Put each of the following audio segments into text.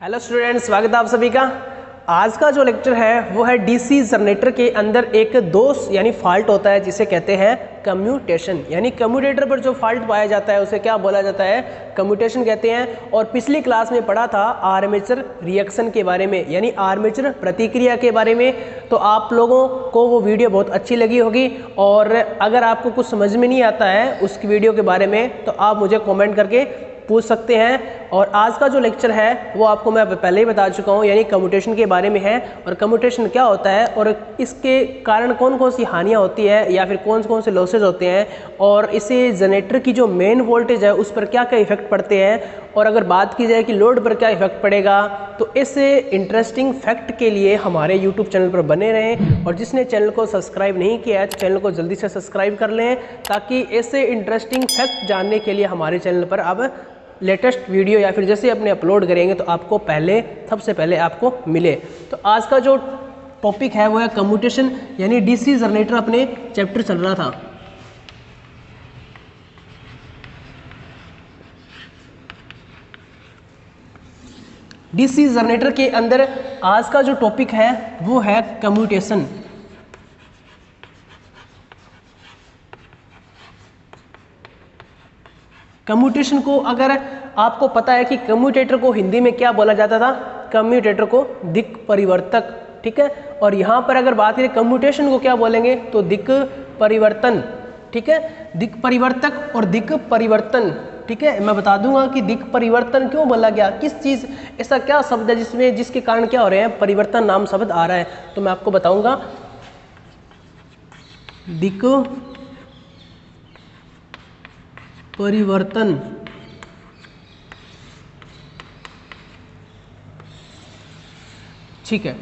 Hello students, स्वागत है आप सभी का। आज का जो लेक्चर है वो है डीसी जनरेटर के अंदर एक दोष यानी फॉल्ट होता है जिसे कहते हैं कम्यूटेशन। यानी कम्यूटेटर पर जो फॉल्ट पाया जाता है उसे क्या बोला जाता है, कम्यूटेशन कहते हैं। और पिछली क्लास में पढ़ा था आर्मेचर रिएक्शन के बारे में, यानी आर्मेचर प्रतिक्रिया के बारे में। तो आप लोगों को वो वीडियो बहुत अच्छी लगी होगी, और अगर आपको कुछ समझ में नहीं आता है उस वीडियो के बारे में तो आप मुझे कॉमेंट करके पूछ सकते हैं। और आज का जो लेक्चर है वो आपको मैं पहले ही बता चुका हूँ, यानी कम्यूटेशन के बारे में है। और कम्यूटेशन क्या होता है और इसके कारण कौन कौन सी हानियाँ होती है या फिर कौन कौन से लॉसेज होते हैं, और इसे जनरेटर की जो मेन वोल्टेज है उस पर क्या क्या इफेक्ट पड़ते हैं, और अगर बात की जाए कि लोड पर क्या इफेक्ट पड़ेगा। तो इस इंटरेस्टिंग फैक्ट के लिए हमारे यूट्यूब चैनल पर बने रहें, और जिसने चैनल को सब्सक्राइब नहीं किया है तो चैनल को जल्दी से सब्सक्राइब कर लें, ताकि ऐसे इंटरेस्टिंग फैक्ट जानने के लिए हमारे चैनल पर अब लेटेस्ट वीडियो या फिर जैसे अपने अपलोड करेंगे तो आपको सबसे पहले आपको मिले। तो आज का जो टॉपिक है वो है कम्यूटेशन, यानी डीसी जनरेटर अपने चैप्टर चल रहा था। डीसी जनरेटर के अंदर आज का जो टॉपिक है वो है कम्यूटेशन। कम्यूटेशन को अगर आपको पता है कि कम्यूटेटर को हिंदी में क्या बोला जाता था, कम्यूटेटर को दिक् परिवर्तक, ठीक है। और यहाँ पर अगर बात करें कम्यूटेशन को क्या बोलेंगे तो दिक् परिवर्तन, ठीक है। दिक् परिवर्तक और दिक् परिवर्तन, ठीक है। मैं बता दूंगा कि दिक् परिवर्तन क्यों बोला गया, किस चीज़, ऐसा क्या शब्द है जिसके कारण क्या हो रहे हैं, परिवर्तन नाम शब्द आ रहा है। तो मैं आपको बताऊंगा दिक् परिवर्तन, ठीक है।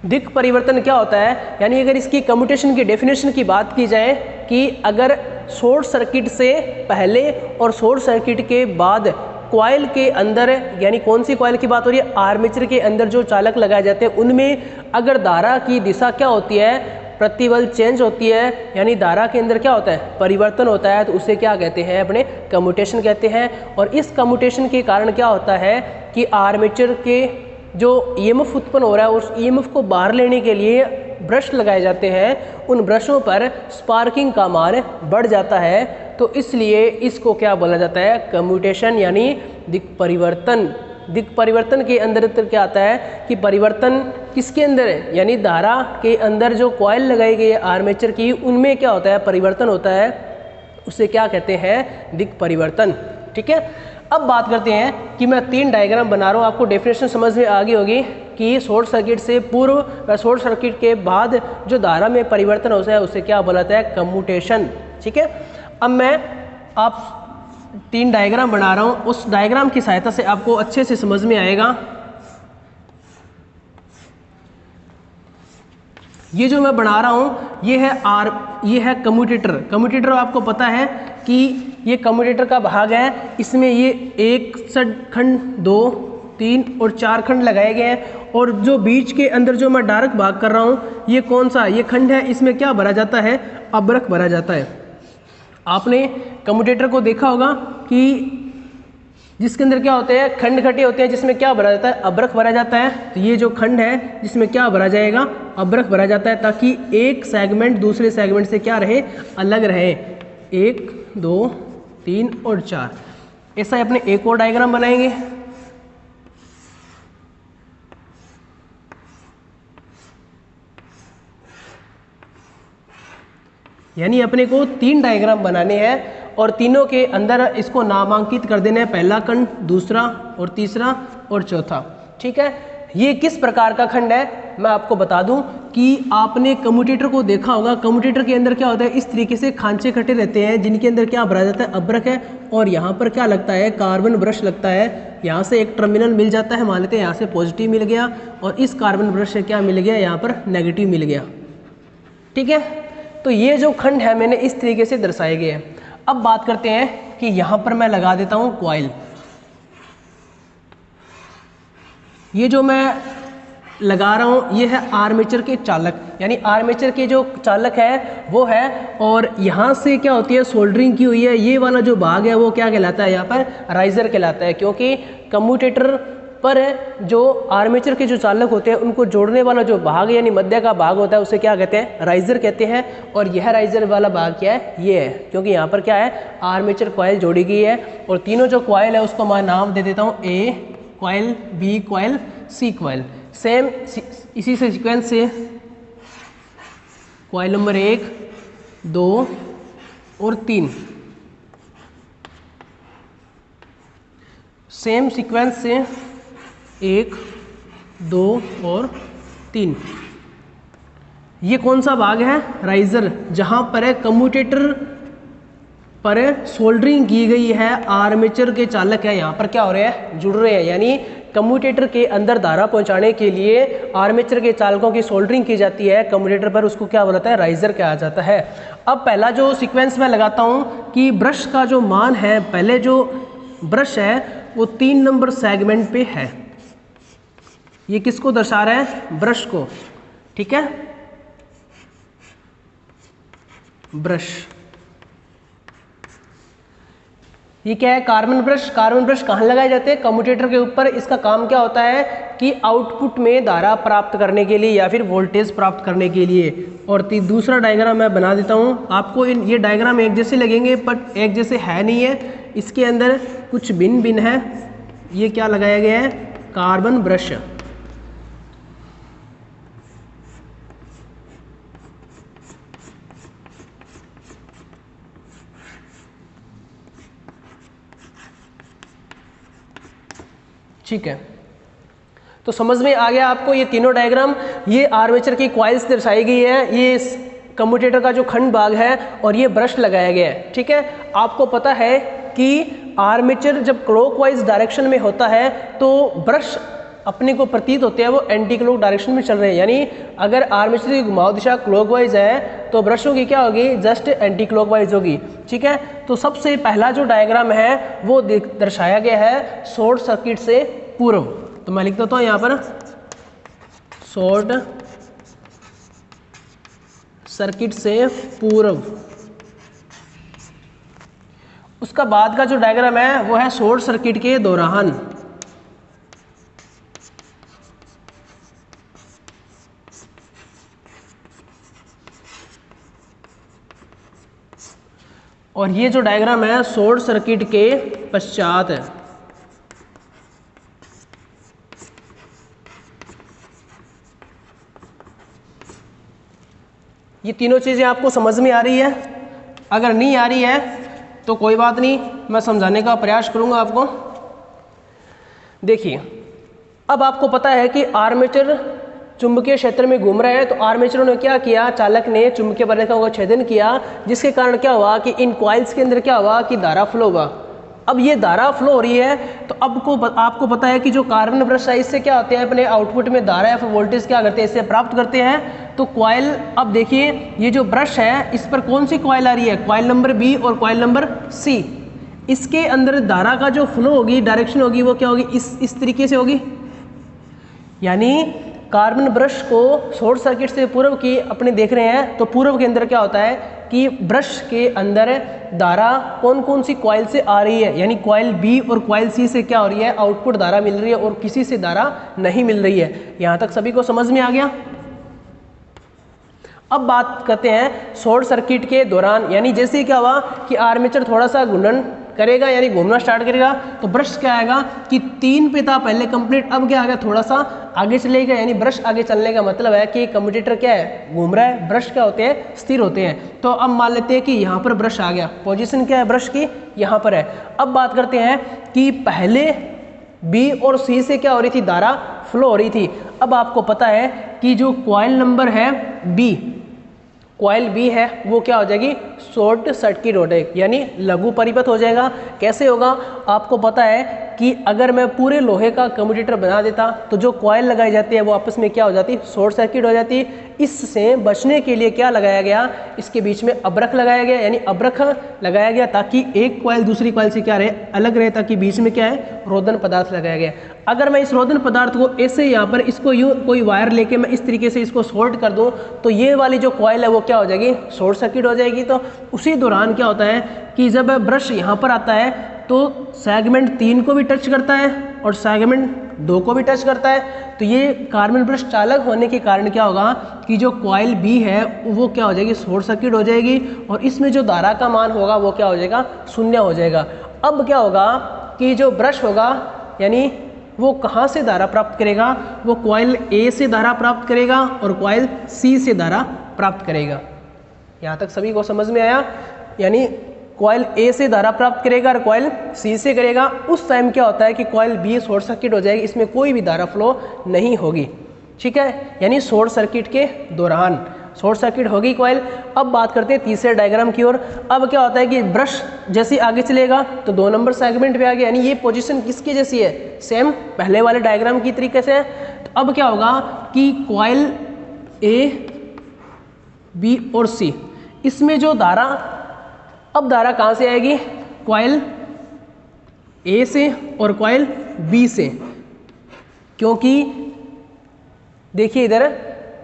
दिक् परिवर्तन क्या होता है, यानी अगर इसकी कम्यूटेशन की डेफिनेशन की बात की जाए कि अगर शॉर्ट सर्किट से पहले और शॉर्ट सर्किट के बाद कॉइल के अंदर, यानी कौन सी कॉइल की बात हो रही है, आर्मेचर के अंदर जो चालक लगाए जाते हैं उनमें अगर धारा की दिशा क्या होती है, प्रतिबल चेंज होती है, यानी धारा के अंदर क्या होता है, परिवर्तन होता है, तो उसे क्या कहते हैं, अपने कम्यूटेशन कहते हैं। और इस कम्यूटेशन के कारण क्या होता है कि आर्मेचर के जो ईएमएफ उत्पन्न हो रहा है उस ईएमएफ को बाहर लेने के लिए ब्रश लगाए जाते हैं, उन ब्रशों पर स्पार्किंग का मान बढ़ जाता है। तो इसलिए इसको क्या बोला जाता है, कम्यूटेशन, यानी दिक् परिवर्तन। दिक् परिवर्तन के अंदर तो क्या आता है कि परिवर्तन किसके अंदर है, यानी धारा के अंदर जो कॉइल लगाई गई है आर्मेचर की, उनमें क्या होता है, परिवर्तन होता है, उसे क्या कहते हैं, दिक् परिवर्तन, ठीक है। अब बात करते हैं कि मैं 3 डायग्राम बना रहा हूँ, आपको डेफिनेशन समझ में आ गई होगी कि शॉर्ट सर्किट से पूर्व व शॉर्ट सर्किट के बाद जो धारा में परिवर्तन होता है उसे क्या बोला जाता है, कम्यूटेशन, ठीक है। अब मैं आप 3 डायग्राम बना रहा हूँ, उस डायग्राम की सहायता से आपको अच्छे से समझ में आएगा। ये जो मैं बना रहा हूँ ये है कम्यूटेटर। कम्यूटेटर आपको पता है कि ये कम्यूटेटर का भाग है, इसमें ये 1 खंड 2 3 और 4 खंड लगाए गए हैं। और जो बीच के अंदर जो मैं डार्क भाग कर रहा हूँ ये कौन सा, ये खंड है, इसमें क्या भरा जाता है, अब्रक भरा जाता है। आपने कम्यूटेटर को देखा होगा कि जिसके अंदर क्या होते हैं, खंड खटे होते हैं, जिसमें क्या भरा जाता है, अब्रक भरा जाता है। तो ये जो खंड है जिसमें क्या भरा जाएगा, अब्रक भरा जाता है, ताकि एक सेगमेंट दूसरे सेगमेंट से क्या रहे, अलग रहे। 1 2 3 और 4। ऐसा ही अपने एक और डायग्राम बनाएंगे। यानी अपने को 3 डायग्राम बनाने हैं और तीनों के अंदर इसको नामांकित कर देना है, पहला खंड, दूसरा और तीसरा और चौथा, ठीक है। ये किस प्रकार का खंड है मैं आपको बता दूं कि आपने कम्यूटेटर को देखा होगा। कम्यूटेटर के अंदर क्या होता है, इस तरीके से खांचे कटे रहते हैं जिनके अंदर क्या भरा जाता है, अब्रक है, और यहाँ पर क्या लगता है, कार्बन ब्रश लगता है। यहाँ से एक टर्मिनल मिल जाता है, मान लेते हैं यहाँ से पॉजिटिव मिल गया, और इस कार्बन ब्रश से क्या मिल गया, यहाँ पर नेगेटिव मिल गया, ठीक है। तो ये जो खंड है मैंने इस तरीके से दर्शाए गए हैं। अब बात करते हैं कि यहाँ पर मैं लगा देता हूँ कॉइल। ये जो मैं लगा रहा हूँ ये है आर्मेचर के चालक, यानी आर्मेचर के जो चालक है वो है, और यहाँ से क्या होती है, सोल्डरिंग की हुई है। ये वाला जो भाग है वो क्या कहलाता है, यहाँ पर राइजर कहलाता है, क्योंकि कम्यूटेटर पर जो आर्मेचर के जो चालक होते हैं उनको जोड़ने वाला जो भाग यानी मध्य का भाग होता है उसे क्या कहते हैं, राइजर कहते हैं। और यह राइजर वाला भाग क्या है, ये है, क्योंकि यहाँ पर क्या है, आर्मेचर कॉइल जोड़ी गई है। और तीनों जो कॉइल है उसको मैं नाम दे देता हूँ, ए कॉइल, बी कॉइल, सी कॉइल। सेम इसी से सीक्वेंस से कॉइल नंबर 1, 2 और 3, सेम सीक्वेंस से 1, 2 और 3। ये कौन सा भाग है, राइजर, जहां पर कम्यूटेटर पर सोल्डरिंग की गई है। आर्मेचर के चालक है यहाँ पर क्या हो रहे हैं, जुड़ रहे हैं, यानी कम्यूटेटर के अंदर धारा पहुंचाने के लिए आर्मेचर के चालकों की सोल्डरिंग की जाती है कम्यूटेटर पर, उसको क्या बोलता है, राइजर कहा जाता है। अब पहला जो सीक्वेंस मैं लगाता हूँ कि ब्रश का जो मान है, पहले जो ब्रश है वो 3 नंबर सेगमेंट पे है। ये किसको दर्शा रहा है, ब्रश को, ठीक है, ब्रश। ये क्या है, कार्बन ब्रश। कार्बन ब्रश कहाँ लगाए जाते हैं, कम्यूटेटर के ऊपर। इसका काम क्या होता है कि आउटपुट में धारा प्राप्त करने के लिए या फिर वोल्टेज प्राप्त करने के लिए। और दूसरा डायग्राम मैं बना देता हूँ आपको। ये डायग्राम एक जैसे लगेंगे बट एक जैसे है नहीं है, इसके अंदर कुछ भिन्न भिन्न है। ये क्या लगाया गया है, कार्बन ब्रश। ठीक है, तो समझ में आ गया आपको ये तीनों डायग्राम। ये आर्मेचर की कॉइल्स दर्शाई गई है, ये कम्यूटेटर का जो खंड भाग है, और ये ब्रश लगाया गया है। ठीक है, आपको पता है कि आर्मेचर जब क्लॉकवाइज डायरेक्शन में होता है तो ब्रश अपने को प्रतीत होते हैं वो एंटी क्लॉक डायरेक्शन में चल रहे हैं। यानी अगर आर्मेचर की घुमाव दिशा क्लॉकवाइज है तो ब्रशों की क्या होगी, जस्ट एंटी क्लॉकवाइज होगी। ठीक है, तो सबसे पहला जो डायग्राम है वो दर्शाया गया है शॉर्ट सर्किट से पूर्व। तो मैं लिख देता हूँ यहाँ पर शॉर्ट सर्किट से पूर्व। उसका बाद का जो डायग्राम है वो है शॉर्ट सर्किट के दौरान। और ये जो डायग्राम है शॉर्ट सर्किट के पश्चात है। ये तीनों चीजें आपको समझ में आ रही है? अगर नहीं आ रही है तो कोई बात नहीं, मैं समझाने का प्रयास करूंगा आपको। देखिए, अब आपको पता है कि आर्मेचर चुंबकीय क्षेत्र में घूम रहा है, तो आर्मेचर ने क्या किया, चालक ने चुंबकीय परिरेखा को छेदन किया, जिसके कारण क्या हुआ कि इन कॉइल्स के अंदर क्या हुआ कि धारा फ्लो हुआ। अब ये धारा फ्लो हो रही है तो आपको पता है कि जो कार्बन ब्रश है इससे क्या होते हैं, अपने आउटपुट में धारा या फिर वोल्टेज क्या करते हैं, इससे प्राप्त करते हैं। तो कॉइल, अब देखिए ये जो ब्रश है इस पर कौन सी कॉइल आ रही है, कॉइल नंबर बी और कॉइल नंबर सी। इसके अंदर धारा का जो फ्लो होगी, डायरेक्शन होगी, वो क्या होगी, इस तरीके से होगी। यानी कार्बन ब्रश को शॉर्ट सर्किट से पूर्व की अपने देख रहे हैं, तो पूर्व के अंदर क्या होता है कि ब्रश के अंदर धारा कौन कौन सी कॉइल से आ रही है, यानी कॉइल बी और कॉइल सी से क्या हो रही है, आउटपुट धारा मिल रही है और किसी से धारा नहीं मिल रही है। यहां तक सभी को समझ में आ गया? अब बात करते हैं शॉर्ट सर्किट के दौरान, यानी जैसे क्या हुआ कि आर्मेचर थोड़ा सा घूर्णन करेगा यानी घूमना स्टार्ट करेगा, तो ब्रश क्या आएगा कि 3 पे था पहले कंप्लीट, अब क्या आ गया, थोड़ा सा आगे चलेगा। यानी ब्रश आगे चलने का मतलब है कि कम्यूटेटर क्या है, घूम रहा है, ब्रश क्या होते हैं, स्थिर होते हैं। तो अब मान लेते हैं कि यहाँ पर ब्रश आ गया, पोजीशन क्या है ब्रश की, यहाँ पर है। अब बात करते हैं कि पहले बी और सी से क्या हो रही थी, धारा फ्लो हो रही थी। अब आपको पता है कि जो कॉइल नंबर है बी, कॉइल बी है, वो क्या हो जाएगी, शॉर्ट सर्किट हो जाएगी, यानी लघु परिपथ हो जाएगा। कैसे होगा, आपको पता है कि अगर मैं पूरे लोहे का कम्यूटेटर बना देता तो जो कॉइल लगाई जाती है वो आपस में क्या हो जाती, शॉर्ट सर्किट हो जाती। इससे बचने के लिए क्या लगाया गया, इसके बीच में अब्रख लगाया गया, यानी अब्रख लगाया गया ताकि एक कॉइल दूसरी कॉइल से क्या रहे, अलग रहे, ताकि बीच में क्या है, रोधन पदार्थ लगाया गया। अगर मैं इस रोधन पदार्थ को ऐसे यहाँ पर इसको यूँ कोई वायर लेके मैं इस तरीके से इसको शॉर्ट कर दूँ तो ये वाली जो कॉइल है वो क्या हो जाएगी, शॉर्ट सर्किट हो जाएगी। तो उसी दौरान क्या होता है कि जब ब्रश यहाँ पर आता है तो सेगमेंट 3 को भी टच करता है और सेगमेंट 2 को भी टच करता है। तो ये कार्बन ब्रश चालक होने के कारण क्या होगा कि जो कॉइल बी है वो क्या हो जाएगी, शॉर्ट सर्किट हो जाएगी और इसमें जो धारा का मान होगा वो क्या हो जाएगा, 0 हो जाएगा। अब क्या होगा कि जो ब्रश होगा यानी वो कहाँ से धारा प्राप्त करेगा, वो कॉइल ए से धारा प्राप्त करेगा और कॉइल सी से धारा प्राप्त करेगा। यहाँ तक सभी को समझ में आया? यानी कॉइल ए से धारा प्राप्त करेगा और कॉइल सी से करेगा। उस टाइम क्या होता है कि कॉइल बी शॉर्ट सर्किट हो जाएगी, इसमें कोई भी धारा फ्लो नहीं होगी। ठीक है, यानी शॉर्ट सर्किट के दौरान शॉर्ट सर्किट होगी कॉइल। अब बात करते हैं तीसरे डायग्राम की ओर। अब क्या होता है कि ब्रश जैसे आगे चलेगा तो 2 नंबर सेगमेंट पे आ गया, यानी ये पोजीशन किसकी जैसी है, सेम पहले वाले डायग्राम की तरीके से है। तो अब क्या होगा कि कॉइल ए, बी और सी, इसमें जो धारा, अब धारा कहाँ से आएगी, कॉइल ए से और कॉइल बी से, क्योंकि देखिए इधर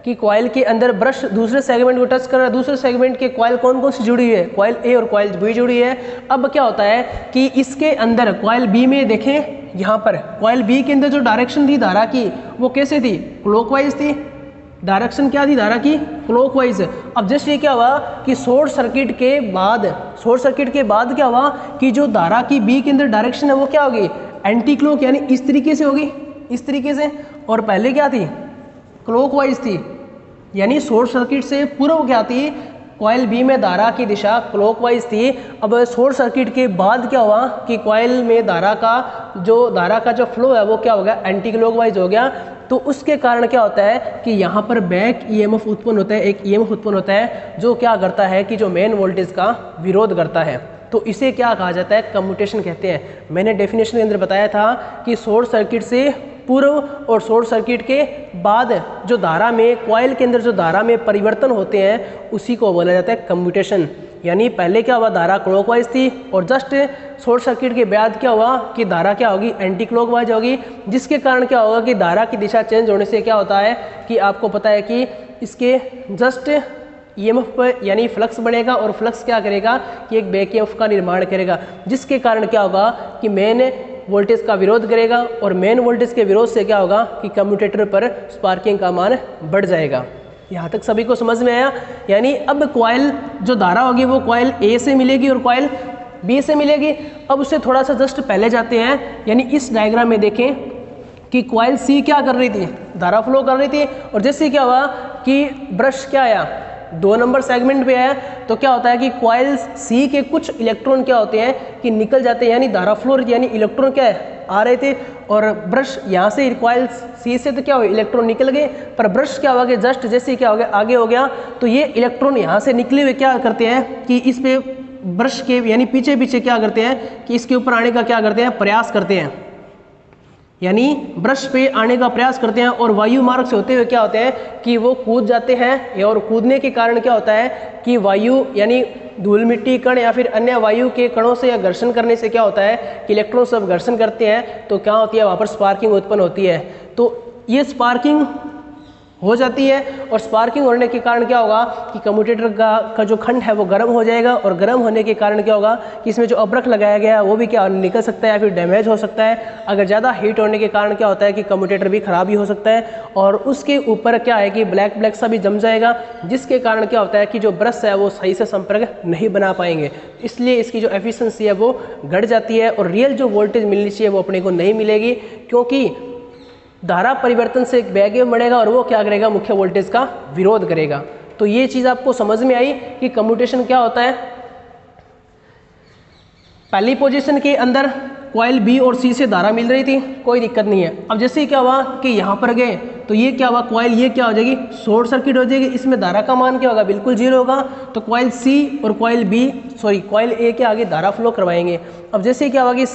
कि कॉइल के अंदर ब्रश दूसरे सेगमेंट को टच कर रहा है, दूसरे सेगमेंट के कॉइल कौन कौन सी जुड़ी हुई है, कॉइल ए और कॉइल बी जुड़ी है। अब क्या होता है कि इसके अंदर कॉइल बी में देखें, यहाँ पर कॉइल बी के अंदर जो डायरेक्शन थी धारा की वो कैसे थी, क्लॉकवाइज थी। डायरेक्शन क्या थी धारा की, क्लॉकवाइज। अब जैसे क्या हुआ कि शॉर्ट सर्किट के बाद क्या हुआ कि जो धारा की बी के अंदर डायरेक्शन है वो क्या होगी, एंटी क्लॉक, यानी इस तरीके से होगी, इस तरीके से। और पहले क्या थी, क्लॉकवाइज थी, यानी शॉर्ट सर्किट से पूर्व क्या थी, कॉइल बी में धारा की दिशा क्लॉकवाइज थी। अब शॉर्ट सर्किट के बाद क्या हुआ कि कॉइल में धारा का जो फ्लो है वो क्या हो गया, एंटी क्लॉकवाइज हो गया। तो उसके कारण क्या होता है कि यहाँ पर बैक ईएमएफ उत्पन्न होता है, एक ईएमएफ उत्पन्न होता है जो क्या करता है कि जो मेन वोल्टेज का विरोध करता है। तो इसे क्या कहा जाता है, कम्यूटेशन कहते हैं। मैंने डेफिनेशन के अंदर बताया था कि शॉर्ट सर्किट से पूर्व और शॉर्ट सर्किट के बाद जो धारा में, कॉइल के अंदर जो धारा में परिवर्तन होते हैं उसी को बोला जाता है कम्यूटेशन। यानी पहले क्या हुआ, धारा क्लॉकवाइज थी और जस्ट शॉर्ट सर्किट के बाद क्या हुआ कि धारा क्या होगी, एंटी क्लॉकवाइज होगी, जिसके कारण क्या होगा कि धारा की दिशा चेंज होने से क्या होता है कि आपको पता है कि इसके जस्ट ईएमएफ पर यानी फ्लक्स बनेगा और फ्लक्स क्या करेगा कि एक बैक ईएमएफ का निर्माण करेगा, जिसके कारण क्या होगा कि मेन वोल्टेज का विरोध करेगा और मेन वोल्टेज के विरोध से क्या होगा कि कम्यूटेटर पर स्पार्किंग का मान बढ़ जाएगा। यहाँ तक सभी को समझ में आया? यानी अब कॉइल जो धारा होगी वो कॉइल ए से मिलेगी और कॉइल बी से मिलेगी। अब उससे थोड़ा सा जस्ट पहले जाते हैं, यानी इस डायग्राम में देखें कि कॉइल सी क्या कर रही थी, धारा फ्लो कर रही थी और जैसे क्या हुआ कि ब्रश क्या आया, 2 नंबर सेगमेंट पे आया, तो क्या होता है कि कॉइल सी के कुछ इलेक्ट्रॉन क्या होते हैं कि निकल जाते हैं, यानी धारा फ्लो यानी इलेक्ट्रॉन क्या है आ रहे थे और ब्रश यहाँ से कॉइल सी से तो क्या हुआ, इलेक्ट्रॉन निकल गए, पर ब्रश क्या हुआ कि जस्ट जैसे क्या हो गया आगे हो गया, तो ये इलेक्ट्रॉन यहाँ से निकले हुए क्या करते हैं कि इस पे ब्रश के यानी पीछे पीछे क्या करते हैं कि इसके ऊपर आने का क्या करते हैं, प्रयास करते हैं, यानी ब्रश पे आने का प्रयास करते हैं और वायु मार्ग से होते हुए क्या होते हैं कि वो कूद जाते हैं। और कूदने के कारण क्या होता है कि वायु यानी धूल मिट्टी कण या फिर अन्य वायु के कणों से या घर्षण करने से क्या होता है कि इलेक्ट्रॉन सब घर्षण करते हैं, तो क्या होती है वहाँ पर स्पार्किंग उत्पन्न होती है। तो ये स्पार्किंग हो जाती है और स्पार्किंग होने के कारण क्या होगा कि कम्यूटेटर का जो खंड है वो गर्म हो जाएगा और गर्म होने के कारण क्या होगा कि इसमें जो अब्रक लगाया गया है वो भी क्या निकल सकता है या फिर डैमेज हो सकता है। अगर ज़्यादा हीट होने के कारण क्या होता है कि कम्यूटेटर भी खराब ही हो सकता है और उसके ऊपर क्या है कि ब्लैक सा भी जम जाएगा, जिसके कारण क्या होता है कि जो ब्रश है वो सही से संपर्क नहीं बना पाएंगे, इसलिए इसकी जो एफिशिएंसी है वो घट जाती है और रियल जो वोल्टेज मिलनी चाहिए वो अपने को नहीं मिलेगी, क्योंकि धारा परिवर्तन से एक बैक ईएमएफ बढ़ेगा और वो क्या करेगा, मुख्य वोल्टेज का विरोध करेगा। तो ये चीज़ आपको समझ में आई कि कम्यूटेशन क्या होता है। पहली पोजीशन के अंदर कॉइल बी और सी से धारा मिल रही थी, कोई दिक्कत नहीं है। अब जैसे क्या हुआ कि यहाँ पर गए तो ये क्या हुआ, कॉइल ये क्या हो जाएगी, शॉर्ट सर्किट हो जाएगी, इसमें धारा का मान क्या होगा, बिल्कुल 0 होगा। तो कॉइल सी और कॉइल ए के आगे धारा फ्लो करवाएंगे। अब जैसे क्या होगा कि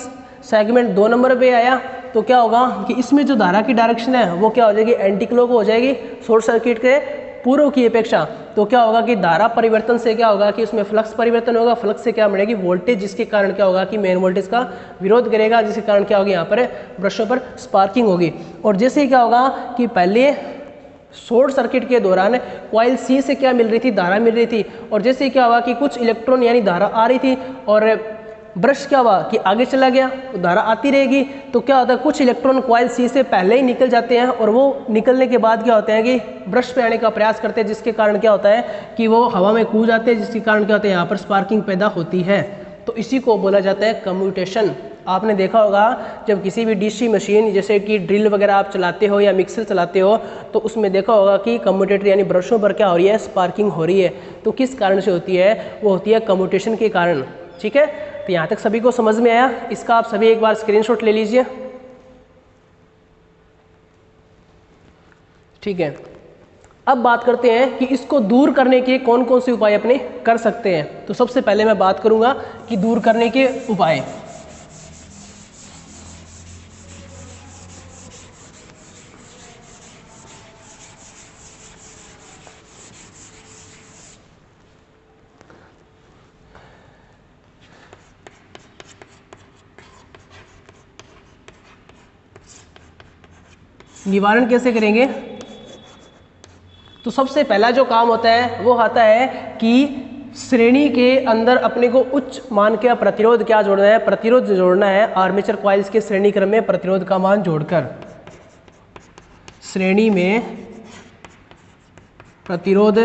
सेगमेंट 2 नंबर पे आया तो क्या होगा कि इसमें जो धारा की डायरेक्शन है वो क्या हो जाएगी, एंटी क्लॉक हो जाएगी शॉर्ट सर्किट के पूर्व की अपेक्षा। तो क्या होगा कि धारा परिवर्तन से क्या होगा कि उसमें फ्लक्स परिवर्तन होगा, फ्लक्स से क्या बढ़ेगी वोल्टेज, जिसके कारण क्या होगा कि मेन वोल्टेज का विरोध करेगा, जिसके कारण क्या होगी यहाँ पर ब्रशों पर स्पार्किंग होगी। और जैसे क्या होगा कि पहले शॉर्ट सर्किट के दौरान कॉइल सी से क्या मिल रही थी, धारा मिल रही थी और जैसे क्या हुआ कि कुछ इलेक्ट्रॉन यानी धारा आ रही थी और ब्रश क्या हुआ कि आगे चला गया, तो धारा आती रहेगी, तो क्या होता है कुछ इलेक्ट्रॉन कॉइल सी से पहले ही निकल जाते हैं और वो निकलने के बाद क्या होते हैं कि ब्रश पे आने का प्रयास करते हैं, जिसके कारण क्या होता है कि वो हवा में कूद जाते हैं, जिसके कारण क्या होता है यहाँ पर स्पार्किंग पैदा होती है। तो इसी को बोला जाता है कम्यूटेशन। आपने देखा होगा जब किसी भी डीसी मशीन जैसे कि ड्रिल वगैरह आप चलाते हो या मिक्सर चलाते हो, तो उसमें देखा होगा कि कम्यूटेटर यानी ब्रशों पर क्या हो रही है, स्पार्किंग हो रही है। तो किस कारण से होती है, वो होती है कम्यूटेशन के कारण। ठीक है, तो यहाँ तक सभी को समझ में आया। इसका आप सभी एक बार स्क्रीनशॉट ले लीजिए। ठीक है, अब बात करते हैं कि इसको दूर करने के कौन कौन से उपाय अपने कर सकते हैं। तो सबसे पहले मैं बात करूंगा कि दूर करने के उपाय। निवारण कैसे करेंगे, तो सबसे पहला जो काम होता है वो आता है कि श्रेणी के अंदर अपने को उच्च मान के प्रतिरोध क्या जोड़ना है, प्रतिरोध जोड़ना है। आर्मेचर कॉइल्स के श्रेणी क्रम में प्रतिरोध का मान जोड़कर, श्रेणी में प्रतिरोध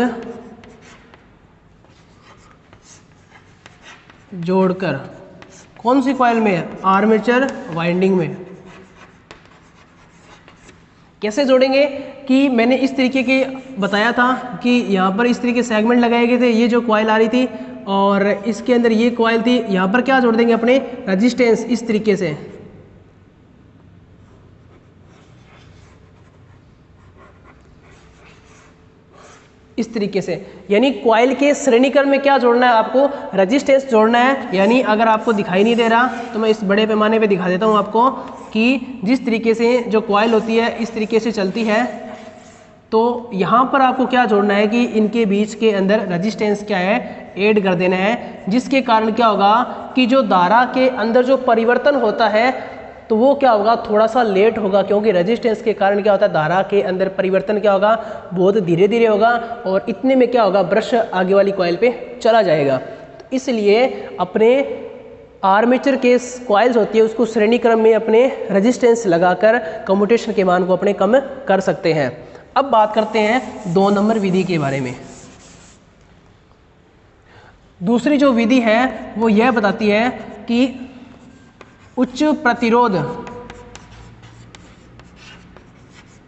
जोड़कर, कौन सी कॉइल में, आर्मेचर वाइंडिंग में। कैसे जोड़ेंगे कि मैंने इस तरीके के बताया था कि यहाँ पर इस तरीके सेगमेंट लगाए गए थे, ये जो कॉइल आ रही थी और इसके अंदर ये कॉइल थी। यहाँ पर क्या जोड़ देंगे अपने रेजिस्टेंस, इस तरीके से, इस तरीके से। यानी कॉइल के श्रेणीक्रम में क्या जोड़ना है, आपको रेजिस्टेंस जोड़ना है। यानी अगर आपको दिखाई नहीं दे रहा तो मैं इस बड़े पैमाने पे दिखा देता हूँ आपको कि जिस तरीके से जो कॉइल होती है इस तरीके से चलती है, तो यहाँ पर आपको क्या जोड़ना है कि इनके बीच के अंदर रेजिस्टेंस क्या है, ऐड कर देना है। जिसके कारण क्या होगा कि जो धारा के अंदर जो परिवर्तन होता है तो वो क्या होगा, थोड़ा सा लेट होगा, क्योंकि रेजिस्टेंस के कारण क्या होता है धारा के अंदर परिवर्तन क्या होगा, बहुत धीरे धीरे होगा और इतने में क्या होगा, ब्रश आगे वाली कॉइल पे चला जाएगा। तो इसलिए अपने आर्मेचर के कॉइल्स होती है उसको श्रेणी क्रम में अपने रेजिस्टेंस लगाकर कम्यूटेशन के मान को अपने कम कर सकते हैं। अब बात करते हैं 2 नंबर विधि के बारे में। दूसरी जो विधि है वो यह बताती है कि उच्च प्रतिरोध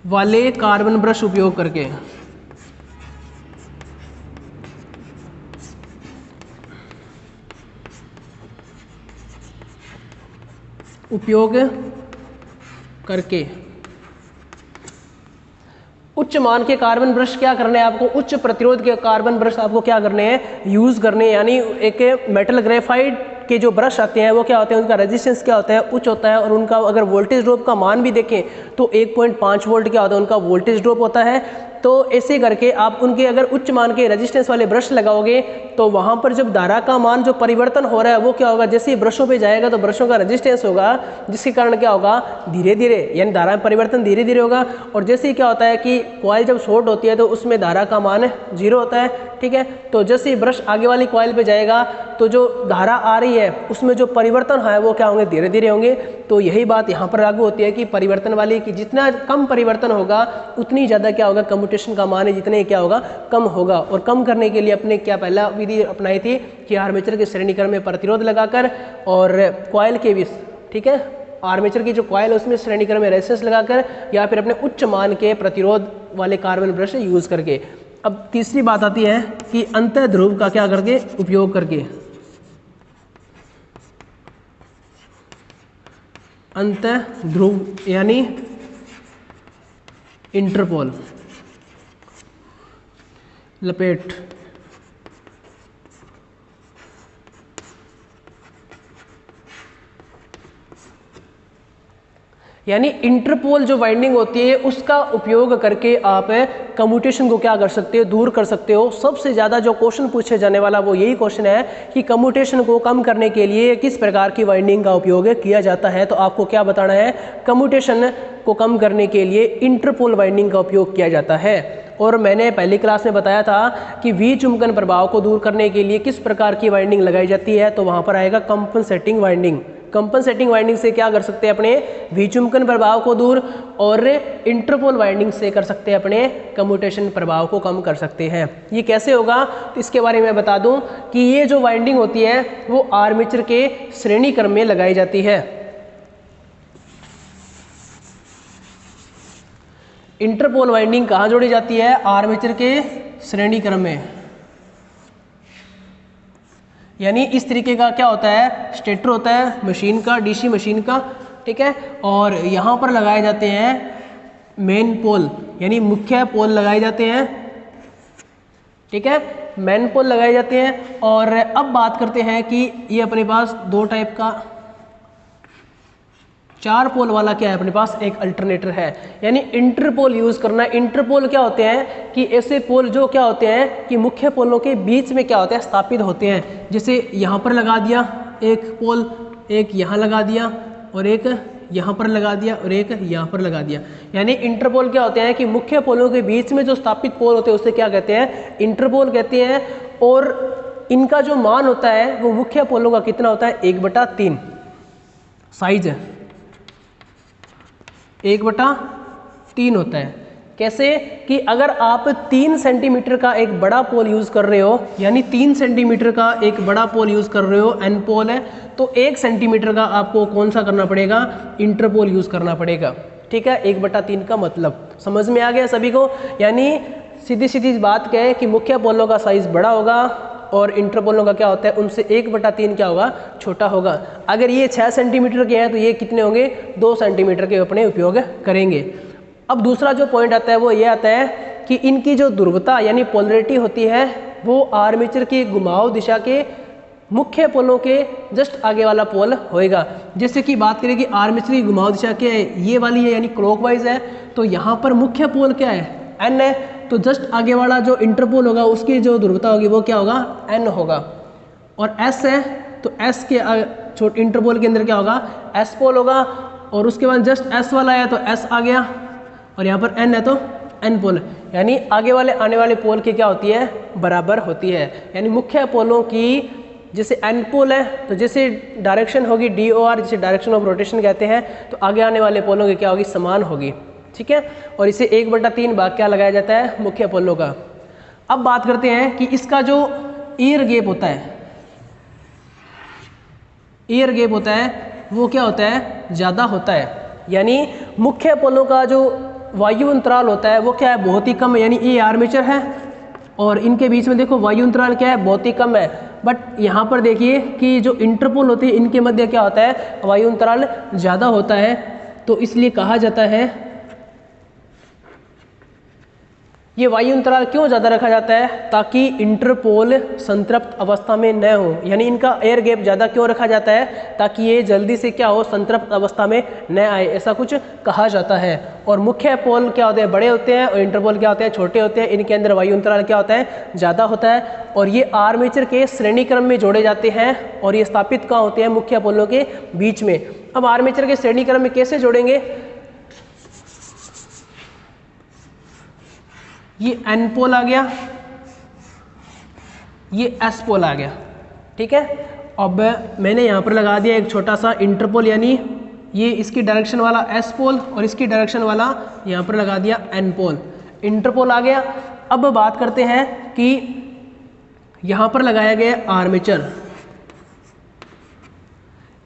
वाले कार्बन ब्रश उपयोग करके, उच्च मान के कार्बन ब्रश क्या करने हैं आपको, उच्च प्रतिरोध के कार्बन ब्रश आपको क्या करने हैं, यूज करने हैं। यानी एक मेटल ग्रेफाइट के जो ब्रश आते हैं वो क्या होते हैं, उनका रेजिस्टेंस क्या होता है, उच्च होता है। और उनका अगर वोल्टेज ड्रॉप का मान भी देखें तो 1.5 वोल्ट क्या होता है, उनका वोल्टेज ड्रॉप होता है। तो ऐसे करके आप उनके अगर उच्च मान के रेजिस्टेंस वाले ब्रश लगाओगे तो वहाँ पर जब धारा का मान जो परिवर्तन हो रहा है वो क्या होगा, जैसे ही ब्रशों पे जाएगा तो ब्रशों का रेजिस्टेंस होगा, जिसके कारण क्या होगा, धीरे धीरे यानी धारा में परिवर्तन धीरे धीरे होगा। और जैसे ही क्या होता है कि कॉइल जब शॉर्ट होती है तो उसमें धारा का मान 0 होता है। ठीक है, तो जैसे ही ब्रश आगे वाली कॉइल पे जाएगा तो जो धारा आ रही है उसमें जो परिवर्तन है वो क्या होंगे, धीरे धीरे होंगे। तो यही बात यहाँ पर लागू होती है कि परिवर्तन वाली कि जितना कम परिवर्तन होगा उतनी ज़्यादा क्या होगा, कम्यूटेशन का मान है जितने क्या होगा, कम होगा। और कम करने के लिए अपने क्या पहला विधि अपनाई थी कि आर्मेचर के श्रेणीक्रम में प्रतिरोध लगाकर और कॉइल के भी, ठीक है, आर्मेचर की जो कॉइल है उसमें श्रेणीक्रम में रेजिस्टेंस लगाकर या फिर अपने उच्च मान के प्रतिरोध वाले कार्बन ब्रश यूज करके। अब तीसरी बात आती है कि अंतः ध्रुव का क्या करके उपयोग करके, अंतः ध्रुव यानी इंटरपोल, लपेट, यानी इंटरपोल जो वाइंडिंग होती है उसका उपयोग करके आप कम्यूटेशन को क्या कर सकते हो, दूर कर सकते हो। सबसे ज़्यादा जो क्वेश्चन पूछे जाने वाला वो यही क्वेश्चन है कि कम्यूटेशन को कम करने के लिए किस प्रकार की वाइंडिंग का उपयोग किया जाता है। तो आपको क्या बताना है, कम्यूटेशन को कम करने के लिए इंटरपोल वाइंडिंग का उपयोग किया जाता है। और मैंने पहली क्लास में बताया था कि विचुंबकन प्रभाव को दूर करने के लिए किस प्रकार की वाइंडिंग लगाई जाती है, तो वहाँ पर आएगा कंपनसेटिंग वाइंडिंग। कंपनसेटिंग वाइंडिंग से क्या कर सकते हैं अपने विचुंबकन प्रभाव को दूर, और इंटरपोल वाइंडिंग से कर सकते हैं अपने कम्यूटेशन प्रभाव को कम कर सकते हैं। ये कैसे होगा, तो इसके बारे में बता दूं कि ये जो वाइंडिंग होती है वो आर्मेचर के श्रेणी क्रम में लगाई जाती है। इंटरपोल वाइंडिंग कहाँ जोड़ी जाती है, आर्मेचर के श्रेणी क्रम में। यानी इस तरीके का क्या होता है, स्टेटर होता है मशीन का, डीसी मशीन का, ठीक है, और यहाँ पर लगाए जाते हैं मेन पोल, यानी मुख्य पोल लगाए जाते हैं, ठीक है, मेन पोल लगाए जाते हैं। और अब बात करते हैं कि ये अपने पास दो टाइप का, चार पोल वाला क्या है अपने पास, एक अल्टरनेटर है, यानी इंटरपोल यूज करना। इंटरपोल क्या होते हैं कि ऐसे पोल जो क्या होते हैं कि मुख्य पोलों के बीच में क्या होते हैं, स्थापित होते हैं। जैसे यहाँ पर लगा दिया एक पोल, एक यहाँ लगा दिया, और एक यहाँ पर लगा दिया, और एक यहाँ पर लगा दिया। यानी इंटरपोल क्या होते हैं कि मुख्य पोलों के बीच में जो स्थापित पोल होते हैं उसे क्या कहते हैं, इंटरपोल कहते हैं। और इनका जो मान होता है वो मुख्य पोलों का कितना होता है, 1/3 साइज है, 1/3 होता है। कैसे कि अगर आप 3 सेंटीमीटर का एक बड़ा पोल यूज़ कर रहे हो, यानी 3 सेंटीमीटर का एक बड़ा पोल यूज़ कर रहे हो, एन पोल है, तो 1 सेंटीमीटर का आपको कौन सा करना पड़ेगा, इंटरपोल यूज़ करना पड़ेगा, ठीक है। 1/3 का मतलब समझ में आ गया सभी को। यानी सीधी सीधी बात क्या है कि मुख्य पोलों का साइज़ बड़ा होगा और इंटरपोलों का क्या होता है, उनसे 1/3 क्या होगा, छोटा होगा। अगर ये 6 सेंटीमीटर के हैं तो ये कितने होंगे, 2 सेंटीमीटर के अपने उपयोग करेंगे। अब दूसरा जो पॉइंट आता है वो ये आता है कि इनकी जो ध्रुवता यानी पोलरिटी होती है वो आर्मेचर की घुमाव दिशा के मुख्य पोलों के जस्ट आगे वाला पोल होएगा। जैसे कि बात करें कि आर्मेचर की घुमाव दिशा क्या है, ये वाली है यानी क्लॉकवाइज है, तो यहाँ पर मुख्य पोल क्या है, एन है, तो जस्ट आगे वाला जो इंटरपोल होगा उसकी जो ध्रुवता होगी वो क्या होगा, एन होगा। और एस है तो एस के छोटे इंटरपोल के अंदर क्या होगा, एस पोल होगा। और उसके बाद जस्ट एस वाला है तो एस आ गया, और यहाँ पर एन है तो एन पोल, यानी आगे वाले आने वाले पोल की क्या होती है, बराबर होती है। यानी मुख्य पोलों की जैसे एन पोल है तो जैसे डायरेक्शन होगी डी ओ आर, जिसे डायरेक्शन ऑफ रोटेशन कहते हैं, तो आगे आने वाले पोलों की क्या होगी, समान होगी, ठीक है। और इसे 1/3 भाग क्या लगाया जाता है, मुख्य पोलों का। अब बात करते हैं कि इसका जो एयर गैप होता है, एयर गैप होता है वो क्या होता है, ज़्यादा होता है। यानी मुख्य पोलों का जो वायु अंतराल होता है वो क्या है, बहुत ही कम है। यानी ये आर्मेचर है और इनके बीच में देखो वायु अंतराल क्या है, बहुत ही कम है। बट यहाँ पर देखिए कि जो इंटरपोल होती है इनके मध्य क्या होता है, वायु अंतराल ज़्यादा होता है। तो इसलिए कहा जाता है, ये वायु अंतराल क्यों ज़्यादा रखा जाता है, ताकि इंटरपोल संतृप्त अवस्था में न हो। यानी इनका एयर गैप ज़्यादा क्यों रखा जाता है, ताकि ये जल्दी से क्या हो, संतृप्त अवस्था में न आए, ऐसा कुछ कहा जाता है। और मुख्य पोल क्या होते हैं, बड़े होते हैं, और इंटरपोल क्या होते हैं, छोटे होते हैं। इनके अंदर वायु अंतराल क्या होता है, ज़्यादा होता है। और ये आर्मेचर के श्रेणी क्रम में जोड़े जाते हैं और ये स्थापित कहाँ होते हैं, मुख्य पोलों के बीच में। अब आर्मेचर के श्रेणी क्रम में कैसे जोड़ेंगे, ये एन पोल आ गया, ये एस पोल आ गया, ठीक है। अब मैंने यहाँ पर लगा दिया एक छोटा सा इंटरपोल, यानी ये इसकी डायरेक्शन वाला एस पोल और इसकी डायरेक्शन वाला यहाँ पर लगा दिया एन पोल, इंटरपोल आ गया। अब बात करते हैं कि यहाँ पर लगाया गया आर्मेचर,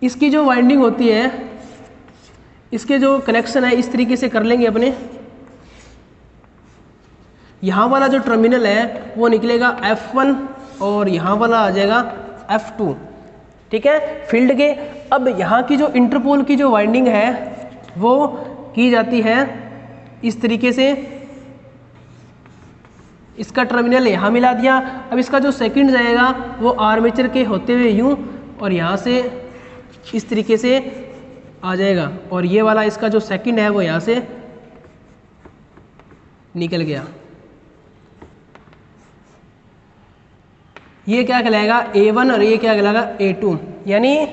इसकी जो वाइंडिंग होती है, इसके जो कनेक्शन है इस तरीके से कर लेंगे अपने। यहाँ वाला जो टर्मिनल है वो निकलेगा F1 और यहाँ वाला आ जाएगा F2, ठीक है, फील्ड के। अब यहाँ की जो इंटरपोल की जो वाइंडिंग है वो की जाती है इस तरीके से, इसका टर्मिनल यहाँ मिला दिया। अब इसका जो सेकंड जाएगा वो आर्मेचर के होते हुए यूँ और यहाँ से इस तरीके से आ जाएगा, और ये वाला इसका जो सेकंड है वो यहाँ से निकल गया। ये क्या कहलाएगा, A1 और ये क्या कहलाएगा, A2। यानी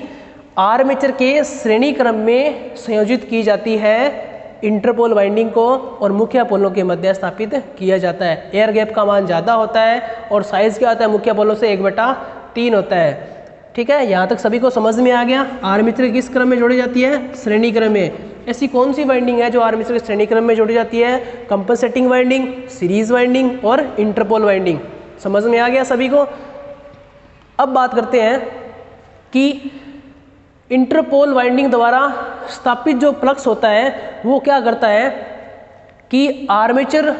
आर्मेचर के श्रेणी क्रम में संयोजित की जाती है इंटरपोल वाइंडिंग को और मुख्य पोलों के मध्य स्थापित किया जाता है। एयर गैप का मान ज़्यादा होता है और साइज़ क्या होता है, मुख्य पोलों से 1/3 होता है। ठीक है, यहाँ तक सभी को समझ में आ गया। आर्मेचर किस क्रम में जोड़ी जाती है, श्रेणी क्रम में। ऐसी कौन सी वाइंडिंग है जो आर्मेचर के श्रेणी क्रम में जोड़ी जाती है, कंपनसेटिंग वाइंडिंग, सीरीज वाइंडिंग और इंटरपोल वाइंडिंग। समझ में आ गया सभी को। अब बात करते हैं कि इंटरपोल वाइंडिंग द्वारा स्थापित जो फ्लक्स होता है वो क्या करता है कि आर्मेचर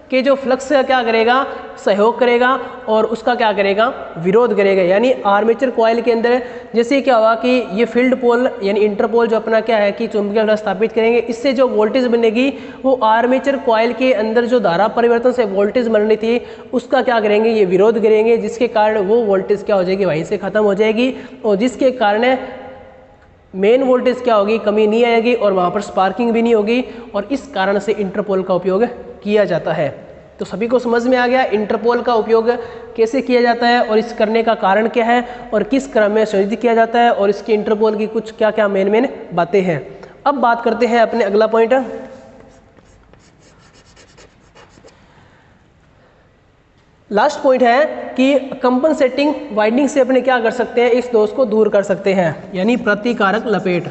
के जो फ्लक्स है क्या करेगा, सहयोग करेगा और उसका क्या करेगा, विरोध करेगा। यानी आर्मेचर कॉइल के अंदर जैसे क्या हुआ कि ये फील्ड पोल यानी इंटरपोल जो अपना क्या है कि चुंबकीय फ्लक्स स्थापित करेंगे, इससे जो वोल्टेज बनेगी वो आर्मेचर कॉइल के अंदर जो धारा परिवर्तन से वोल्टेज बननी थी उसका क्या करेंगे, ये विरोध करेंगे, जिसके कारण वो वोल्टेज क्या हो जाएगी, वहीं से खत्म हो जाएगी और जिसके कारण मेन वोल्टेज क्या होगी, कमी नहीं आएगी और वहाँ पर स्पार्किंग भी नहीं होगी और इस कारण से इंटरपोल का उपयोग किया जाता है। तो सभी को समझ में आ गया इंटरपोल का उपयोग कैसे किया जाता है और इस करने का कारण क्या है और किस क्रम में संयोजित किया जाता है और इसके इंटरपोल की कुछ क्या क्या मेन बातें हैं। अब बात करते हैं अपने अगला पॉइंट। लास्ट पॉइंट है कि कंपनसेटिंग वाइंडिंग से अपने क्या कर सकते हैं, इस दोष को दूर कर सकते हैं, यानी प्रतिकारक लपेट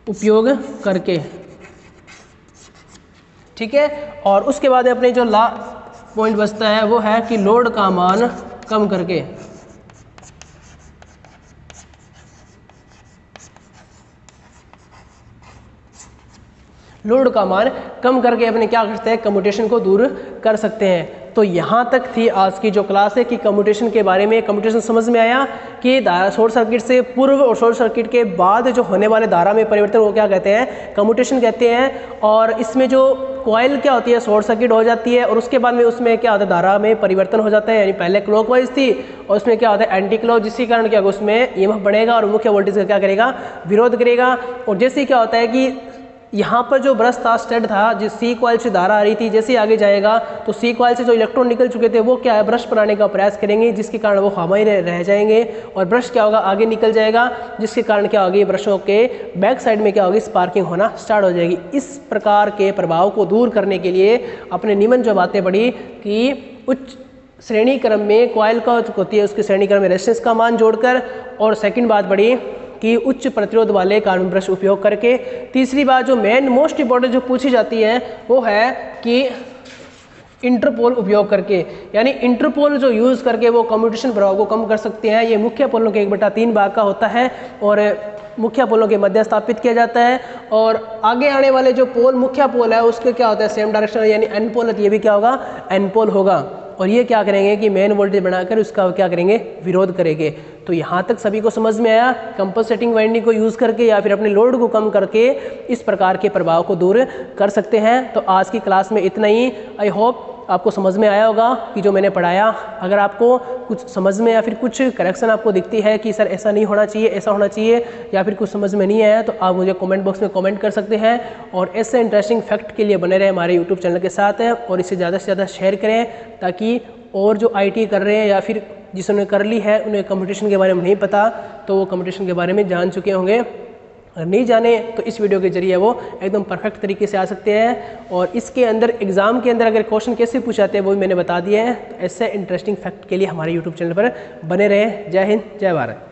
उपयोग करके। ठीक है, और उसके बाद अपने जो लास्ट पॉइंट बचता है वो है कि लोड का मान कम करके। लोड का मान कम करके अपने क्या कर सकते हैं, कम्यूटेशन को दूर कर सकते हैं। तो यहाँ तक थी आज की जो क्लास है कि कम्यूटेशन के बारे में। कम्यूटेशन समझ में आया कि शॉर्ट सर्किट से पूर्व और शॉर्ट सर्किट के बाद जो होने वाले धारा में परिवर्तन वो क्या कहते हैं, कम्यूटेशन कहते हैं। और इसमें जो कॉइल क्या होती है, शॉर्ट सर्किट हो जाती है और उसके बाद में उसमें क्या होता है, धारा में परिवर्तन हो जाता है। यानी पहले क्लॉकवाइज थी और उसमें क्या होता है, एंटी क्लॉक, जिसके कारण क्या होगा, उसमें ईएमएफ बढ़ेगा और मुख्य वोल्टेज का क्या करेगा, विरोध करेगा। और जैसे क्या होता है कि यहाँ पर जो ब्रश था, स्टड था, जिस सी कॉइल से धारा आ रही थी, जैसे आगे जाएगा तो सी कॉइल से जो इलेक्ट्रॉन निकल चुके थे वो क्या है, ब्रश बनाने का प्रयास करेंगे, जिसके कारण वो खामोश रह जाएंगे और ब्रश क्या होगा, आगे निकल जाएगा, जिसके कारण क्या होगी, ब्रशों के बैक साइड में क्या होगी, स्पार्किंग होना स्टार्ट हो जाएगी। इस प्रकार के प्रभाव को दूर करने के लिए अपने निम्न जो बातें पढ़ी कि उच्च श्रेणी क्रम में कॉइल का होती है, उसके श्रेणी क्रम में रेजिस्टेंस का मान जोड़कर, और सेकंड बात पढ़ी कि उच्च प्रतिरोध वाले कार्बन ब्रश उपयोग करके। तीसरी बात जो मेन मोस्ट इंपॉर्टेंट जो पूछी जाती है वो है कि इंटरपोल उपयोग करके, यानी इंटरपोल जो यूज़ करके वो कम्यूटेशन प्रभाव को कम कर सकते हैं। ये मुख्य पोलों के 1/3 भाग का होता है और मुख्य पोलों के मध्य स्थापित किया जाता है। और आगे आने वाले जो पोल मुख्य पोल है उसके क्या होता है, सेम डायरेक्शन, यानी एन पोल, ये भी क्या होगा, एन पोल होगा। और ये क्या करेंगे कि मेन वोल्टेज बढ़ाकर उसका क्या करेंगे, विरोध करेंगे। तो यहाँ तक सभी को समझ में आया, कंपनसेटिंग वाइंडिंग को यूज़ करके या फिर अपने लोड को कम करके इस प्रकार के प्रभाव को दूर कर सकते हैं। तो आज की क्लास में इतना ही। आई होप आपको समझ में आया होगा कि जो मैंने पढ़ाया। अगर आपको कुछ समझ में या फिर कुछ करेक्शन आपको दिखती है कि सर ऐसा नहीं होना चाहिए, ऐसा होना चाहिए, या फिर कुछ समझ में नहीं आया, तो आप मुझे कमेंट बॉक्स में कमेंट कर सकते हैं। और ऐसे इंटरेस्टिंग फैक्ट के लिए बने रहे हमारे यूट्यूब चैनल के साथ है और इसे ज़्यादा से ज़्यादा शेयर करें, ताकि और जो IT कर रहे हैं या फिर जिसने कर ली है उन्हें कम्यूटेशन के बारे में नहीं पता तो वो कम्यूटेशन के बारे में जान चुके होंगे। अगर नहीं जाने तो इस वीडियो के जरिए वो एकदम परफेक्ट तरीके से आ सकते हैं। और इसके अंदर एग्जाम के अंदर अगर क्वेश्चन कैसे पूछाते हैं वो भी मैंने बता दिए हैं। तो ऐसे इंटरेस्टिंग फैक्ट के लिए हमारे यूट्यूब चैनल पर बने रहें। जय हिंद, जय भारत।